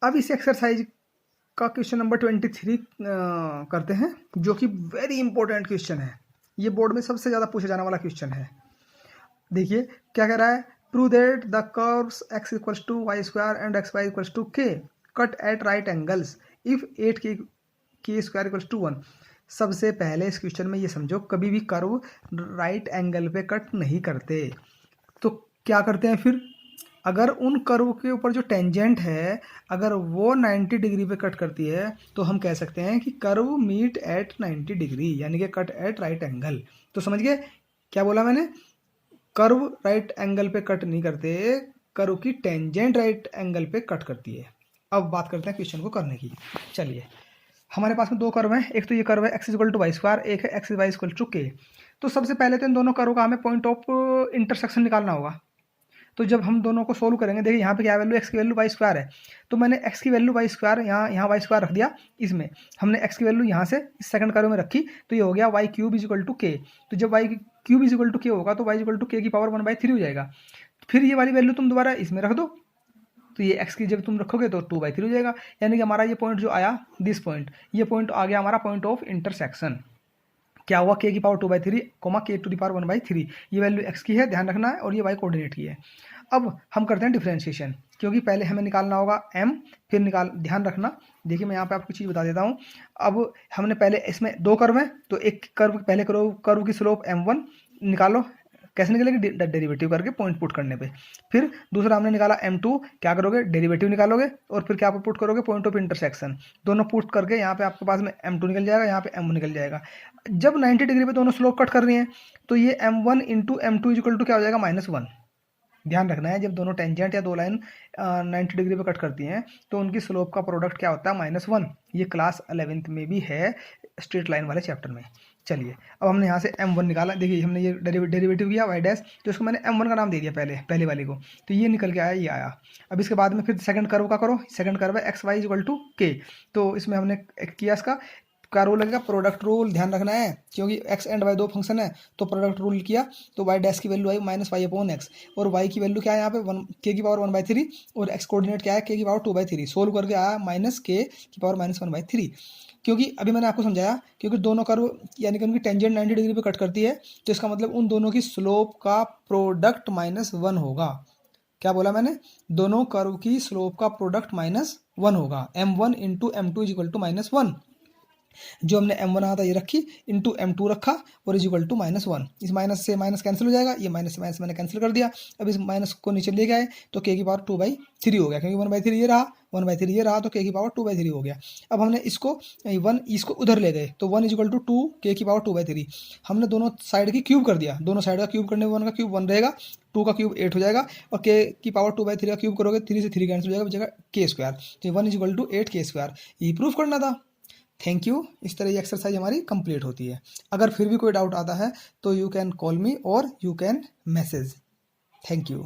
अब इस एक्सरसाइज का क्वेश्चन नंबर 23 करते हैं, जो कि वेरी इंपॉर्टेंट क्वेश्चन है। ये बोर्ड में सबसे ज़्यादा पूछा जाने वाला क्वेश्चन है। देखिए क्या कह रहा है, prove that the curves x equals to y square and x y equals to k cut at right angles if 8 k square equals to 1। सबसे पहले इस क्वेश्चन में ये समझो, कभी भी कर्व राइट एंगल पे कट नहीं करते। तो क्या करते हैं फिर, अगर उन कर्व के ऊपर जो टेंजेंट है अगर वो 90 डिग्री पे कट करती है तो हम कह सकते हैं कि कर्व मीट एट 90 डिग्री, यानी कि कट एट राइट एंगल। तो समझ गए क्या बोला मैंने, कर्व राइट एंगल पे कट नहीं करते, कर्व की टेंजेंट राइट एंगल पे कट करती है। अब बात करते हैं क्वेश्चन को करने की। चलिए, हमारे पास में दो कर्व हैं, एक तो ये कर्व है x equal to y square, एक है x Y equal to k. तो सबसे पहले तो इन दोनों कर्व का हमें पॉइंट ऑफ इंटरसेक्शन निकालना होगा। तो जब हम दोनों को सोल्व करेंगे, देखिए यहाँ पे क्या वैल्यू, एक्स की वैल्यू वाई स्क्वायर है, तो मैंने एक्स की वैल्यू वाई स्क्वायर यहाँ वाई स्क्वायर रख दिया, इसमें हमने एक्स की वैल्यू यहाँ से इस सेकंड कर्व में रखी, तो ये हो गया y cube is equal to k. तो जब y cube is equal to k होगा तो वाई इक्वल टू के की पावर 1/3 हो जाएगा। फिर ये वाली वैल्यू तुम दोबारा इसमें रख दो, तो ये एक्स की जब तुम रखोगे तो 2/3 हो जाएगा। यानी कि हमारा ये पॉइंट जो आया, दिस पॉइंट, ये पॉइंट आ गया हमारा पॉइंट ऑफ इंटरसेक्शन। क्या हुआ, के की पावर 2/3 कोमा के टू द पावर 1/3। ये वैल्यू एक्स की है, ध्यान रखना है, और ये वाई कोऑर्डिनेट की है। अब हम करते हैं डिफरेंशिएशन, क्योंकि पहले हमें निकालना होगा m, फिर ध्यान रखना। देखिए मैं यहाँ पे आपको चीज़ बता देता हूँ। अब हमने पहले इसमें दो कर्व हैं, तो एक कर्व, पहले कर्व की स्लोप m1 निकालो, कैसे निकलेगी, डेरिवेटिव करके पॉइंट पुट करने पे। फिर दूसरा हमने निकाला m2, क्या करोगे, डेरिवेटिव निकालोगे, और फिर क्या पुट करोगे, पॉइंट ऑफ इंटरसेक्शन। दोनों पुट करके यहाँ पे आपके पास में m2 निकल जाएगा, यहाँ पे m1 निकल जाएगा। जब 90 डिग्री पे दोनों स्लोप कट कर रही हैं तो ये m1 into m2 equal to क्या हो जाएगा, -1। ध्यान रखना है, जब दोनों टेंजेंट या दो लाइन 90 डिग्री पे कट करती हैं तो उनकी स्लोप का प्रोडक्ट क्या होता है, -1। ये क्लास 11th में भी है, स्ट्रेट लाइन वाले चैप्टर में। चलिए, अब हमने यहाँ से m1 निकाला, देखिए हमने ये डेरिवेटिव किया y डैश, तो इसको मैंने m1 का नाम दे दिया पहले वाली को, तो ये निकल के आया, ये आया। अब इसके बाद में फिर सेकंड कर्व का करो, सेकंड कर्व है x Y equal to k, तो इसमें हमने किया इसका क्या रूल लगेगा, प्रोडक्ट रूल। ध्यान रखना है, क्योंकि x एंड y दो फंक्शन है, तो प्रोडक्ट रूल किया, तो y डैश की वैल्यू आई -y/x, और y की वैल्यू क्या है यहाँ पे, k की पावर 1/3, और x कोऑर्डिनेट क्या है, k की पावर 2/3। सोल्व करके आया -k की पावर -1/3। क्योंकि अभी मैंने आपको समझाया, क्योंकि दोनों कर्व यानी कि उनकी टेंजेंट 90 डिग्री पे कट करती है, तो इसका मतलब उन दोनों की स्लोप का प्रोडक्ट -1 होगा। क्या बोला मैंने, दोनों कर्व की स्लोप का प्रोडक्ट -1 होगा। m1 into m2 is equal to -1। जो हमने m1 आया था ये रखी, इंटू m2 रखा, और इज इक्वल टू -1। इस माइनस से माइनस कैंसिल हो जाएगा, ये माइनस से माइनस मैंने कैंसिल कर दिया। अब इस माइनस को नीचे ले गए तो k की पावर 2/3 हो गया, क्योंकि 1/3 ये रहा, 1/3 ये रहा, तो k की पावर 2/3 हो गया। अब हमने इसको उधर ले गए, तो 1 इज इक्वल टू 2 k की पावर 2/3। हमने दोनों साइड की क्यूब कर दिया, दोनों साइड का क्यूब करने में 1 का क्यूब 1 रहेगा, 2 का क्यूब 8 हो जाएगा, और k की पावर 2/3 का क्यूब करोगे, 3 से 3 कैंसिल हो जाएगा, बचेगा k²। तो 1 इज इक्वल टू 8k², ये प्रूफ करना था। Thank you. इस तरह ये एक्सरसाइज हमारी कंप्लीट होती है। अगर फिर भी कोई डाउट आता है तो यू कैन कॉल मी और you can message. Thank you.